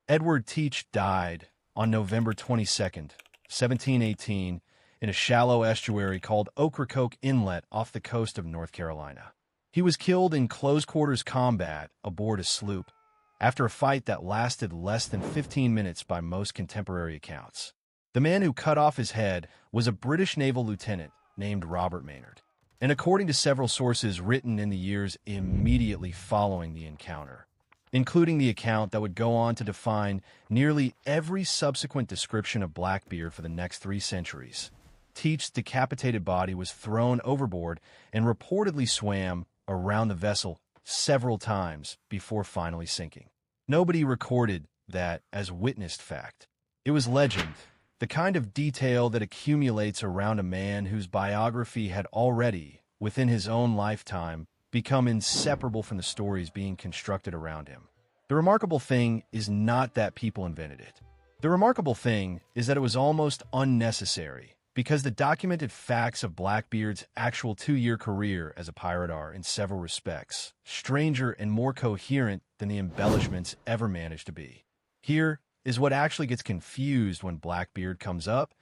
Edward Teach died on November 22nd, 1718, in a shallow estuary called Ocracoke Inlet off the coast of North Carolina. He was killed in close-quarters combat aboard a sloop after a fight that lasted less than 15 minutes by most contemporary accounts. The man who cut off his head was a British naval lieutenant named Robert Maynard, and according to several sources written in the years immediately following the encounter, including the account that would go on to define nearly every subsequent description of Blackbeard for the next 3 centuries, Teach's decapitated body was thrown overboard and reportedly swam around the vessel several times before finally sinking. Nobody recorded that as witnessed fact. It was legend, the kind of detail that accumulates around a man whose biography had already, within his own lifetime, become inseparable from the stories being constructed around him. The remarkable thing is not that people invented it. The remarkable thing is that it was almost unnecessary, because the documented facts of Blackbeard's actual 2-year career as a pirate are, in several respects, stranger and more coherent than the embellishments ever managed to be. Here is what actually gets confused when Blackbeard comes up,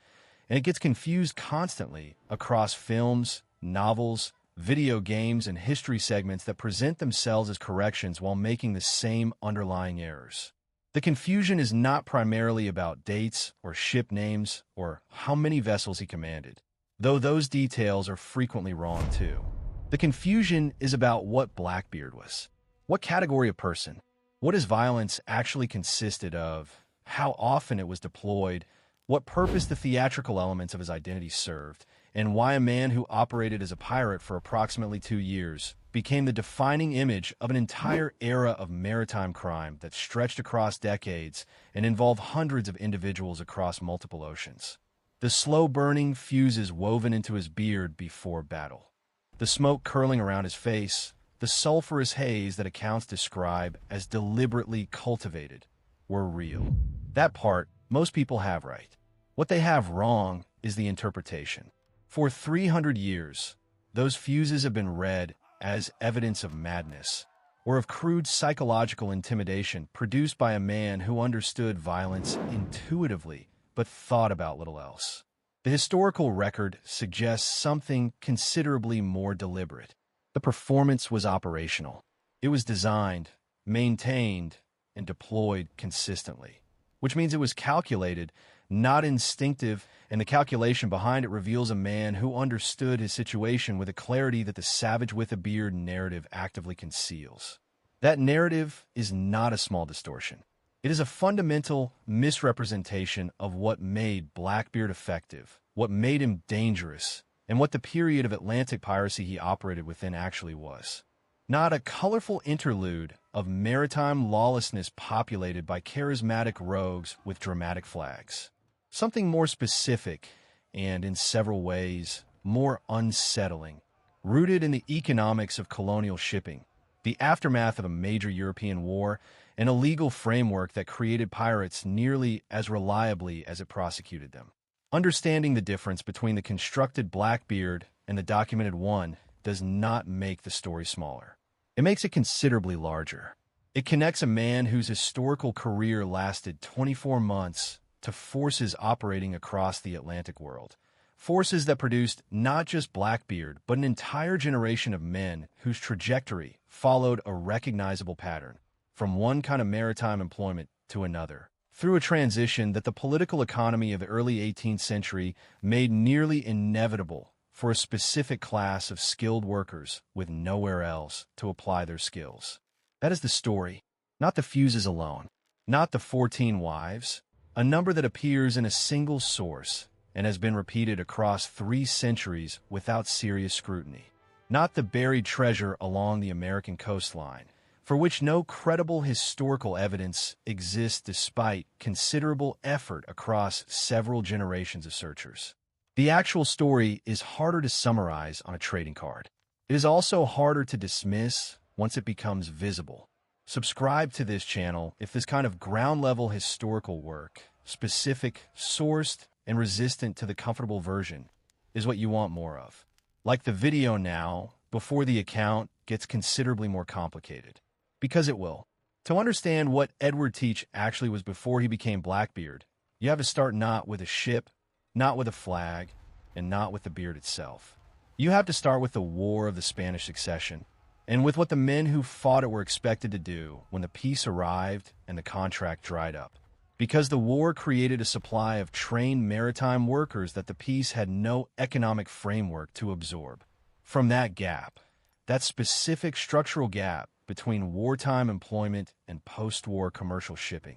and it gets confused constantly across films, novels, video games, and history segments that present themselves as corrections while making the same underlying errors. The confusion is not primarily about dates or ship names or how many vessels he commanded, though those details are frequently wrong too. The confusion is about what Blackbeard was. What category of person? What his violence actually consisted of? How often it was deployed? What purpose the theatrical elements of his identity served? And why a man who operated as a pirate for approximately 2 years became the defining image of an entire era of maritime crime that stretched across decades and involved hundreds of individuals across multiple oceans. The slow-burning fuses woven into his beard before battle, the smoke curling around his face, the sulfurous haze that accounts describe as deliberately cultivated, were real. That part most people have right. What they have wrong is the interpretation. For 300 years, those fuses have been read as evidence of madness, or of crude psychological intimidation produced by a man who understood violence intuitively but thought about little else. The historical record suggests something considerably more deliberate. The performance was operational. It was designed, maintained, and deployed consistently, which means it was calculated, not instinctive, and the calculation behind it reveals a man who understood his situation with a clarity that the savage with a beard narrative actively conceals. That narrative is not a small distortion. It is a fundamental misrepresentation of what made Blackbeard effective, what made him dangerous, and what the period of Atlantic piracy he operated within actually was. Not a colorful interlude of maritime lawlessness populated by charismatic rogues with dramatic flags. Something more specific and, in several ways, more unsettling, rooted in the economics of colonial shipping, the aftermath of a major European war, and a legal framework that created pirates nearly as reliably as it prosecuted them. Understanding the difference between the constructed Blackbeard and the documented one does not make the story smaller. It makes it considerably larger. It connects a man whose historical career lasted 24 months to forces operating across the Atlantic world. Forces that produced not just Blackbeard, but an entire generation of men whose trajectory followed a recognizable pattern, from one kind of maritime employment to another, through a transition that the political economy of the early 18th century made nearly inevitable for a specific class of skilled workers with nowhere else to apply their skills. That is the story, not the fuses alone, not the 14 wives, a number that appears in a single source and has been repeated across 3 centuries without serious scrutiny, not the buried treasure along the American coastline, for which no credible historical evidence exists despite considerable effort across several generations of searchers. The actual story is harder to summarize on a trading card. It is also harder to dismiss once it becomes visible. Subscribe to this channel if this kind of ground-level historical work, specific, sourced, and resistant to the comfortable version, is what you want more of. Like the video now, before the account gets considerably more complicated. Because it will. To understand what Edward Teach actually was before he became Blackbeard, you have to start not with a ship, not with a flag, and not with the beard itself. You have to start with the War of the Spanish Succession, and with what the men who fought it were expected to do when the peace arrived and the contract dried up. Because the war created a supply of trained maritime workers that the peace had no economic framework to absorb. From that gap, that specific structural gap between wartime employment and post-war commercial shipping,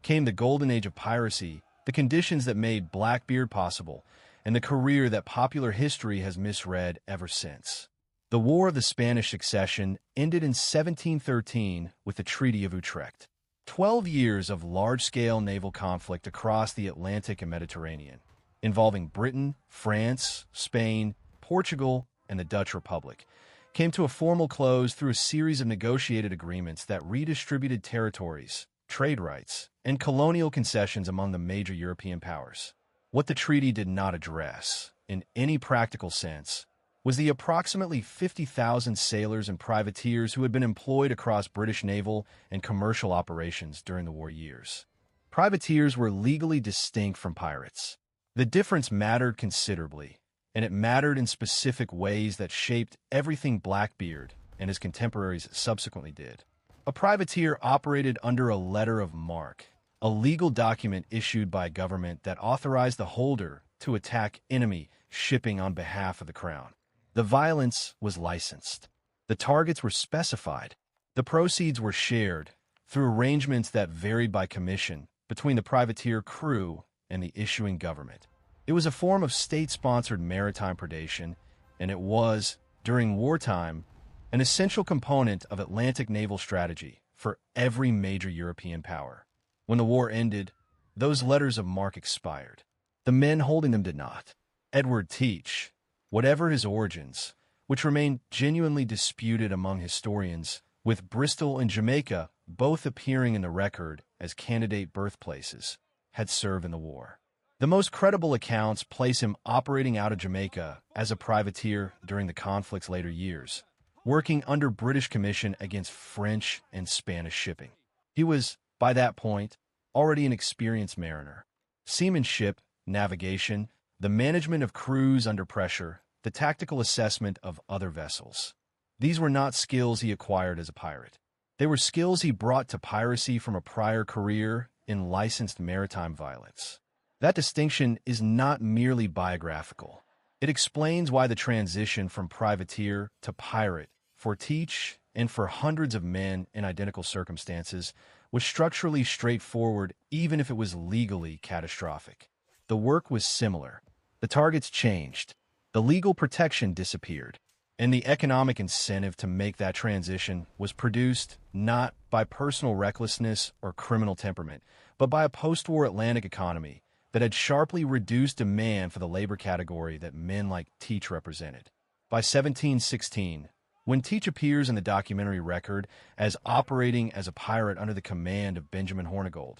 came the golden age of piracy, the conditions that made Blackbeard possible, and the career that popular history has misread ever since. The War of the Spanish Succession ended in 1713 with the Treaty of Utrecht. 12 years of large-scale naval conflict across the Atlantic and Mediterranean, involving Britain, France, Spain, Portugal, and the Dutch Republic, came to a formal close through a series of negotiated agreements that redistributed territories, trade rights, and colonial concessions among the major European powers. What the treaty did not address, in any practical sense, was the approximately 50,000 sailors and privateers who had been employed across British naval and commercial operations during the war years. Privateers were legally distinct from pirates. The difference mattered considerably, and it mattered in specific ways that shaped everything Blackbeard and his contemporaries subsequently did. A privateer operated under a letter of marque, a legal document issued by government that authorized the holder to attack enemy shipping on behalf of the crown. The violence was licensed. The targets were specified. The proceeds were shared through arrangements that varied by commission between the privateer crew and the issuing government. It was a form of state-sponsored maritime predation, and it was, during wartime, an essential component of Atlantic naval strategy for every major European power. When the war ended, those letters of marque expired. The men holding them did not. Edward Teach, whatever his origins, which remain genuinely disputed among historians, with Bristol and Jamaica both appearing in the record as candidate birthplaces, had served in the war. The most credible accounts place him operating out of Jamaica as a privateer during the conflict's later years, working under British commission against French and Spanish shipping. He was, by that point, already an experienced mariner. Seamanship, navigation, the management of crews under pressure, the tactical assessment of other vessels. These were not skills he acquired as a pirate. They were skills he brought to piracy from a prior career in licensed maritime violence. That distinction is not merely biographical. It explains why the transition from privateer to pirate, for Teach and for hundreds of men in identical circumstances, was structurally straightforward even if it was legally catastrophic. The work was similar. The targets changed. The legal protection disappeared. And the economic incentive to make that transition was produced not by personal recklessness or criminal temperament, but by a post-war Atlantic economy that had sharply reduced demand for the labor category that men like Teach represented. By 1716, when Teach appears in the documentary record as operating as a pirate under the command of Benjamin Hornigold,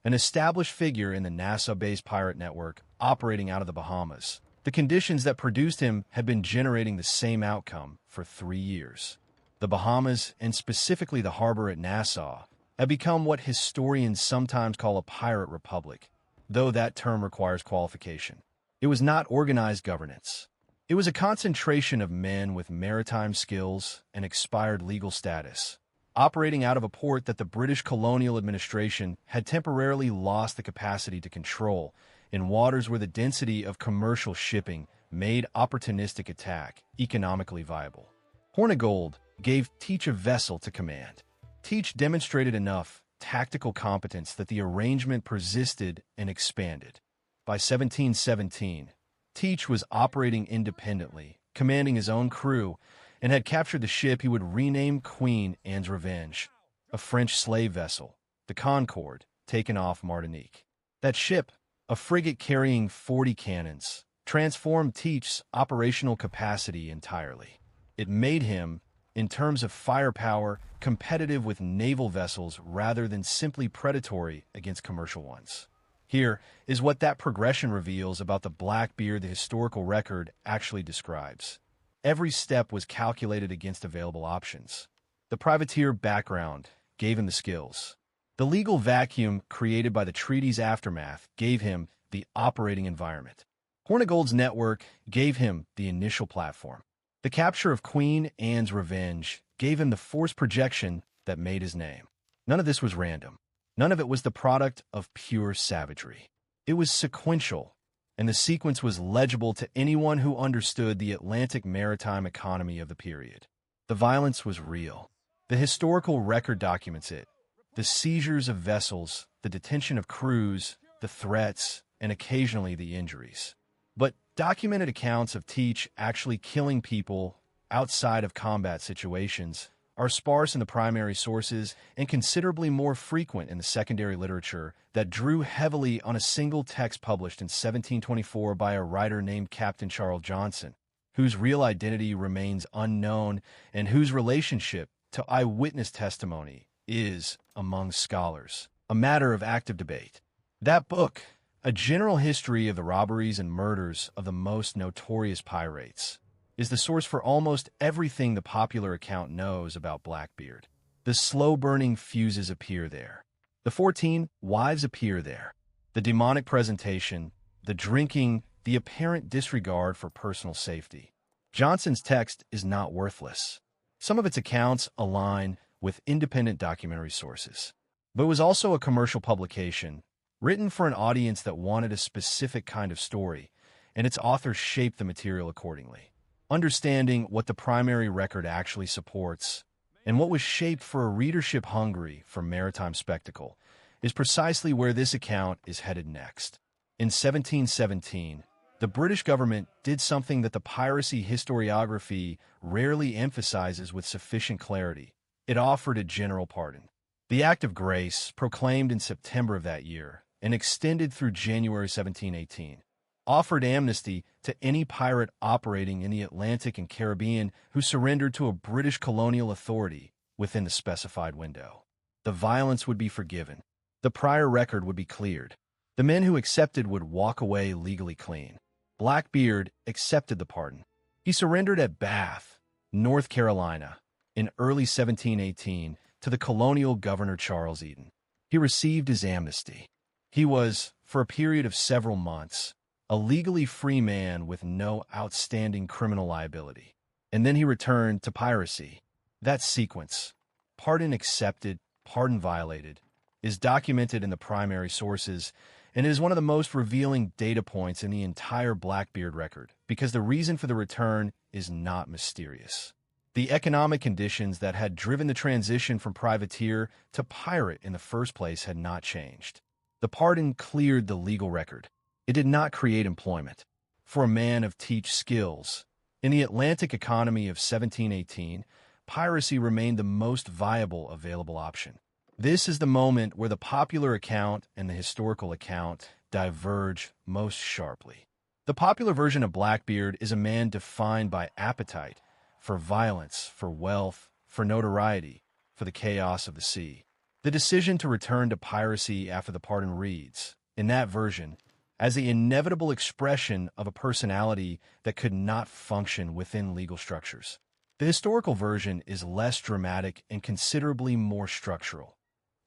an established figure in the Nassau-based pirate network operating out of the Bahamas, the conditions that produced him had been generating the same outcome for 3 years. The Bahamas, and specifically the harbor at Nassau, had become what historians sometimes call a pirate republic, though that term requires qualification. It was not organized governance. It was a concentration of men with maritime skills and expired legal status, operating out of a port that the British colonial administration had temporarily lost the capacity to control, in waters where the density of commercial shipping made opportunistic attack economically viable. Hornigold gave Teach a vessel to command. Teach demonstrated enough tactical competence that the arrangement persisted and expanded. By 1717, Teach was operating independently, commanding his own crew, and had captured the ship he would rename Queen Anne's Revenge, a French slave vessel, the Concorde, taken off Martinique. That ship, a frigate carrying 40 cannons, transformed Teach's operational capacity entirely. It made him, in terms of firepower, competitive with naval vessels rather than simply predatory against commercial ones. Here is what that progression reveals about the Blackbeard the historical record actually describes. Every step was calculated against available options. The privateer background, gave him the skills. The legal vacuum created by the treaty's aftermath gave him the operating environment. Hornigold's network gave him the initial platform. The capture of Queen Anne's Revenge gave him the force projection that made his name. None of this was random. None of it was the product of pure savagery. It was sequential, and the sequence was legible to anyone who understood the Atlantic maritime economy of the period. The violence was real. The historical record documents it. The seizures of vessels, the detention of crews, the threats, and occasionally the injuries. But documented accounts of Teach actually killing people outside of combat situations are sparse in the primary sources and considerably more frequent in the secondary literature that drew heavily on a single text published in 1724 by a writer named Captain Charles Johnson, whose real identity remains unknown and whose relationship to eyewitness testimony is, among scholars, a matter of active debate. That book, A General History of the Robberies and Murders of the Most Notorious Pirates, is the source for almost everything the popular account knows about Blackbeard. The slow-burning fuses appear there. The 14 wives appear there. The demonic presentation, the drinking, the apparent disregard for personal safety. Johnson's text is not worthless. Some of its accounts align with independent documentary sources, but it was also a commercial publication, written for an audience that wanted a specific kind of story, and its authors shaped the material accordingly. Understanding what the primary record actually supports, and what was shaped for a readership hungry for maritime spectacle, is precisely where this account is headed next. In 1717, the British government did something that the piracy historiography rarely emphasizes with sufficient clarity. It offered a general pardon. The Act of Grace, proclaimed in September of that year and extended through January 1718, offered amnesty to any pirate operating in the Atlantic and Caribbean who surrendered to a British colonial authority within the specified window. The violence would be forgiven. The prior record would be cleared. The men who accepted would walk away legally clean. Blackbeard accepted the pardon. He surrendered at Bath, North Carolina, in early 1718 to the colonial governor Charles Eden. He received his amnesty. He was, for a period of several months, a legally free man with no outstanding criminal liability. And then he returned to piracy. That sequence, pardon accepted, pardon violated, is documented in the primary sources and is one of the most revealing data points in the entire Blackbeard record because the reason for the return is not mysterious. The economic conditions that had driven the transition from privateer to pirate in the first place had not changed. The pardon cleared the legal record. It did not create employment. For a man of Teach skills, in the Atlantic economy of 1718, piracy remained the most viable available option. This is the moment where the popular account and the historical account diverge most sharply. The popular version of Blackbeard is a man defined by appetite for violence, for wealth, for notoriety, for the chaos of the sea. The decision to return to piracy after the pardon reads, in that version, as the inevitable expression of a personality that could not function within legal structures. The historical version is less dramatic and considerably more structural.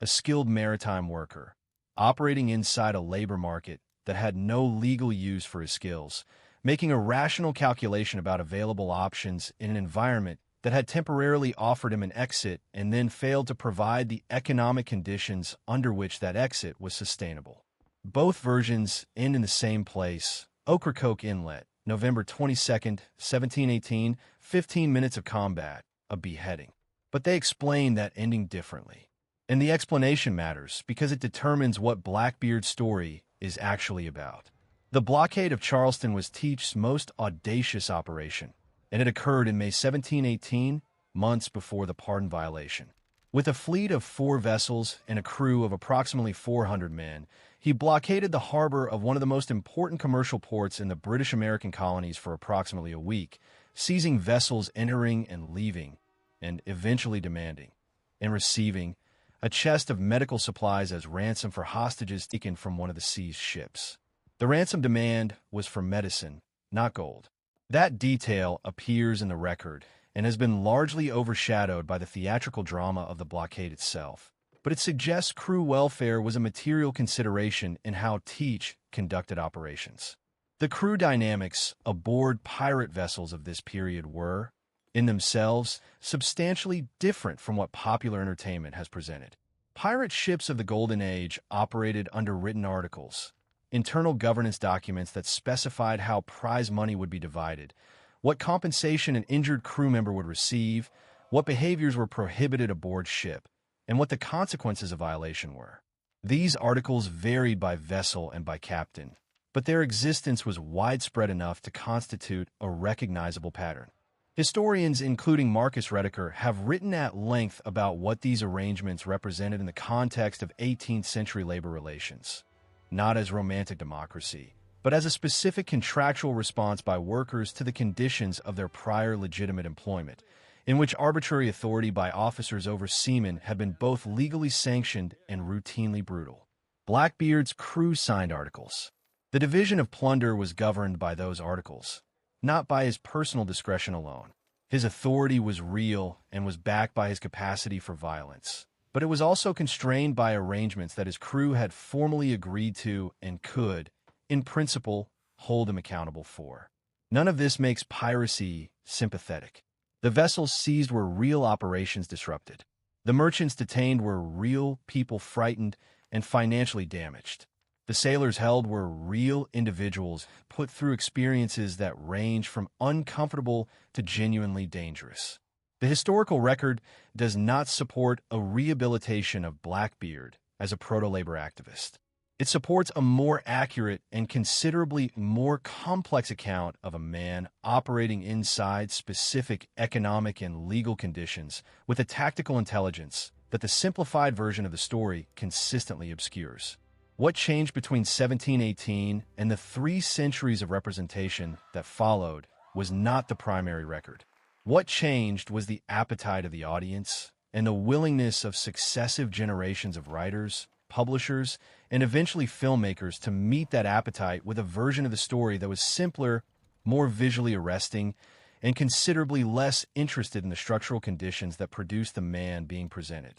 A skilled maritime worker, operating inside a labor market that had no legal use for his skills, making a rational calculation about available options in an environment that had temporarily offered him an exit and then failed to provide the economic conditions under which that exit was sustainable. Both versions end in the same place, Ocracoke Inlet, November 22nd, 1718, 15 minutes of combat, a beheading. But they explain that ending differently. And the explanation matters because it determines what Blackbeard's story is actually about. The blockade of Charleston was Teach's most audacious operation, and it occurred in May 1718, months before the pardon violation. With a fleet of 4 vessels and a crew of approximately 400 men, he blockaded the harbor of one of the most important commercial ports in the British American colonies for approximately a week, seizing vessels entering and leaving, and eventually demanding and receiving a chest of medical supplies as ransom for hostages taken from one of the seized ships. The ransom demand was for medicine, not gold. That detail appears in the record, and has been largely overshadowed by the theatrical drama of the blockade itself. But it suggests crew welfare was a material consideration in how Teach conducted operations. The crew dynamics aboard pirate vessels of this period were, in themselves, substantially different from what popular entertainment has presented. Pirate ships of the Golden Age operated under written articles, internal governance documents that specified how prize money would be divided, what compensation an injured crew member would receive, what behaviors were prohibited aboard ship, and what the consequences of violation were. These articles varied by vessel and by captain, but their existence was widespread enough to constitute a recognizable pattern. Historians, including Marcus Rediker, have written at length about what these arrangements represented in the context of 18th century labor relations, not as romantic democracy, but as a specific contractual response by workers to the conditions of their prior legitimate employment, in which arbitrary authority by officers over seamen had been both legally sanctioned and routinely brutal. Blackbeard's crew signed articles. The division of plunder was governed by those articles, not by his personal discretion alone. His authority was real and was backed by his capacity for violence, but it was also constrained by arrangements that his crew had formally agreed to and could, in principle, hold him accountable for. None of this makes piracy sympathetic. The vessels seized were real operations disrupted. The merchants detained were real people frightened and financially damaged. The sailors held were real individuals put through experiences that range from uncomfortable to genuinely dangerous. The historical record does not support a rehabilitation of Blackbeard as a proto-labor activist. It supports a more accurate and considerably more complex account of a man operating inside specific economic and legal conditions with a tactical intelligence that the simplified version of the story consistently obscures. What changed between 1718 and the 3 centuries of representation that followed was not the primary record. What changed was the appetite of the audience and the willingness of successive generations of writers, publishers, and eventually filmmakers to meet that appetite with a version of the story that was simpler, more visually arresting, and considerably less interested in the structural conditions that produced the man being presented.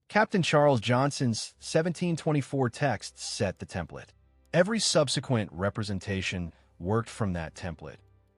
Captain Charles Johnson's 1724 text set the template. Every subsequent representation worked from that template,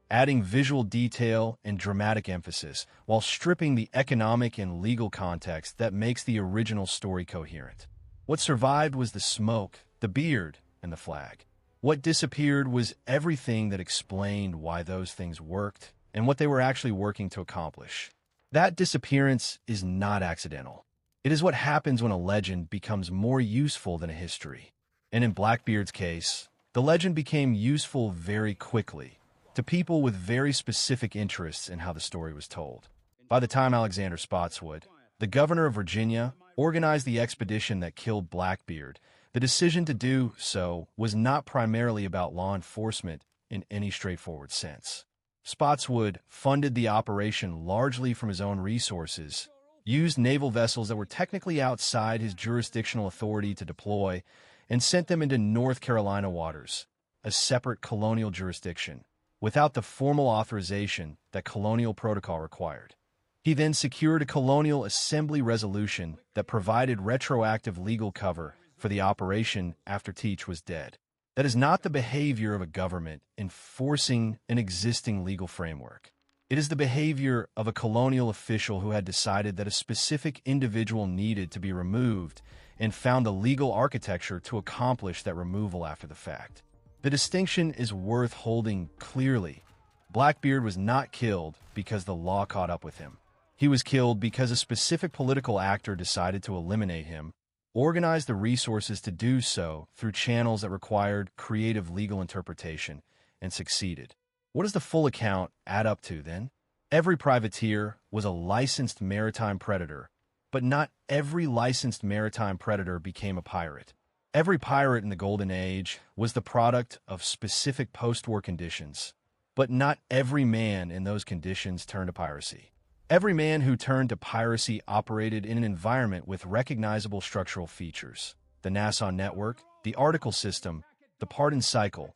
adding visual detail and dramatic emphasis while stripping the economic and legal context that makes the original story coherent. What survived was the smoke, the beard, and the flag. What disappeared was everything that explained why those things worked and what they were actually working to accomplish. That disappearance is not accidental. It is what happens when a legend becomes more useful than a history. And in Blackbeard's case, the legend became useful very quickly to people with very specific interests in how the story was told. By the time Alexander Spotswood, the governor of Virginia, organized the expedition that killed Blackbeard, the decision to do so was not primarily about law enforcement in any straightforward sense. Spotswood funded the operation largely from his own resources, used naval vessels that were technically outside his jurisdictional authority to deploy, and sent them into North Carolina waters, a separate colonial jurisdiction, without the formal authorization that colonial protocol required. He then secured a colonial assembly resolution that provided retroactive legal cover for the operation after Teach was dead. That is not the behavior of a government enforcing an existing legal framework. It is the behavior of a colonial official who had decided that a specific individual needed to be removed and found the legal architecture to accomplish that removal after the fact. The distinction is worth holding clearly. Blackbeard was not killed because the law caught up with him. He was killed because a specific political actor decided to eliminate him, organized the resources to do so through channels that required creative legal interpretation, and succeeded. What does the full account add up to, then? Every privateer was a licensed maritime predator, but not every licensed maritime predator became a pirate. Every pirate in the Golden Age was the product of specific post-war conditions, but not every man in those conditions turned to piracy. Every man who turned to piracy operated in an environment with recognizable structural features. The Nassau network, the article system, the pardon cycle,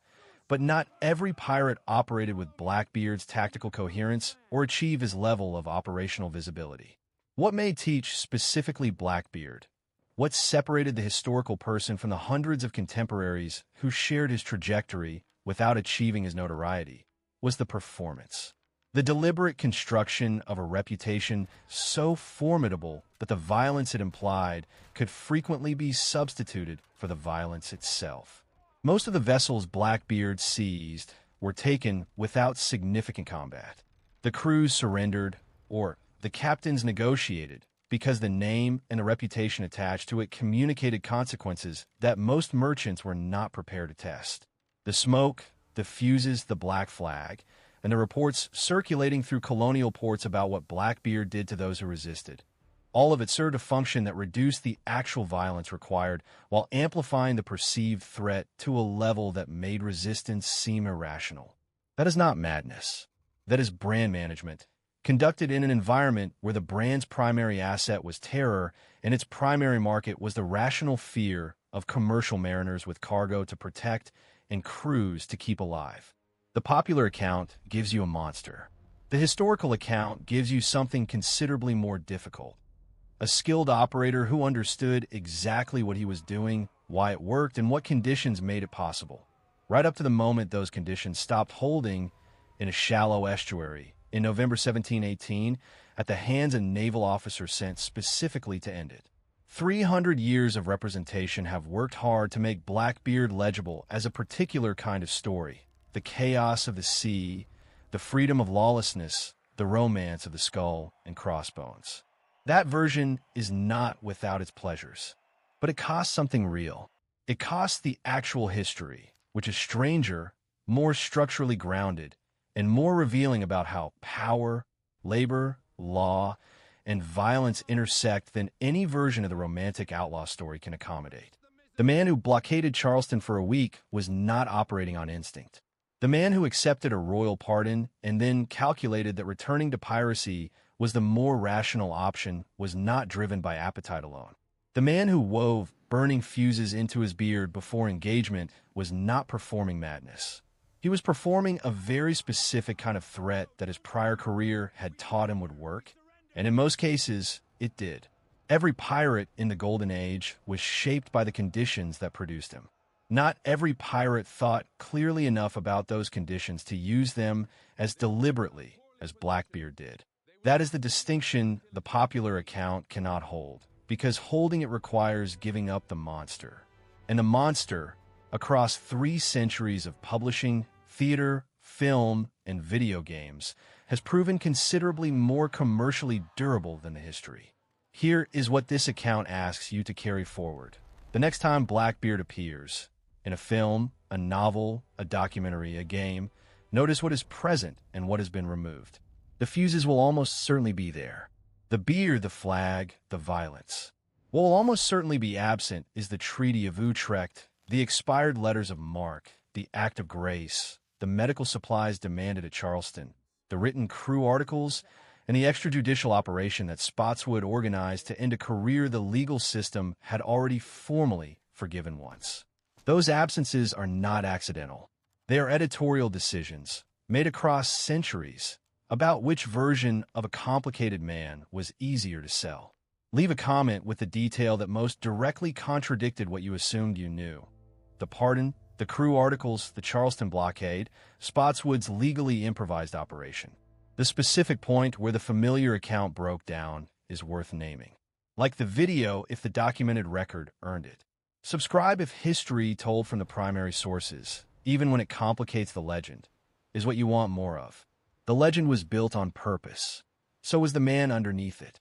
But not every pirate operated with Blackbeard's tactical coherence or achieve his level of operational visibility. What made Teach specifically Blackbeard? What separated the historical person from the hundreds of contemporaries who shared his trajectory without achieving his notoriety was the performance. The deliberate construction of a reputation so formidable that the violence it implied could frequently be substituted for the violence itself. Most of the vessels Blackbeard seized were taken without significant combat. The crews surrendered, or the captains negotiated, because the name and the reputation attached to it communicated consequences that most merchants were not prepared to test. The smoke, the fuses, the black flag, and the reports circulating through colonial ports about what Blackbeard did to those who resisted. All of it served a function that reduced the actual violence required while amplifying the perceived threat to a level that made resistance seem irrational. That is not madness. That is brand management, conducted in an environment where the brand's primary asset was terror and its primary market was the rational fear of commercial mariners with cargo to protect and crews to keep alive. The popular account gives you a monster. The historical account gives you something considerably more difficult. A skilled operator who understood exactly what he was doing, why it worked, and what conditions made it possible, right up to the moment those conditions stopped holding in a shallow estuary in November 1718 at the hands of naval officers sent specifically to end it. 300 years of representation have worked hard to make Blackbeard legible as a particular kind of story. The chaos of the sea, the freedom of lawlessness, the romance of the skull and crossbones. That version is not without its pleasures, but it costs something real. It costs the actual history, which is stranger, more structurally grounded, and more revealing about how power, labor, law, and violence intersect than any version of the romantic outlaw story can accommodate. The man who blockaded Charleston for a week was not operating on instinct. The man who accepted a royal pardon and then calculated that returning to piracy was the more rational option was not driven by appetite alone. The man who wove burning fuses into his beard before engagement was not performing madness. He was performing a very specific kind of threat that his prior career had taught him would work, and in most cases, it did. Every pirate in the Golden Age was shaped by the conditions that produced him. Not every pirate thought clearly enough about those conditions to use them as deliberately as Blackbeard did. That is the distinction the popular account cannot hold, because holding it requires giving up the monster. And the monster, across 3 centuries of publishing, theater, film, and video games, has proven considerably more commercially durable than the history. Here is what this account asks you to carry forward. The next time Blackbeard appears, in a film, a novel, a documentary, a game, notice what is present and what has been removed. The fuses will almost certainly be there. The beard, the flag, the violence. What will almost certainly be absent is the Treaty of Utrecht, the expired letters of marque, the Act of Grace, the medical supplies demanded at Charleston, the written crew articles, and the extrajudicial operation that Spotswood organized to end a career the legal system had already formally forgiven once. Those absences are not accidental. They are editorial decisions, made across centuries, about which version of a complicated man was easier to sell. Leave a comment with the detail that most directly contradicted what you assumed you knew. The pardon, the crew articles, the Charleston blockade, Spotswood's legally improvised operation. The specific point where the familiar account broke down is worth naming. Like the video if the documented record earned it. Subscribe if history told from the primary sources, even when it complicates the legend, is what you want more of. The legend was built on purpose. So was the man underneath it.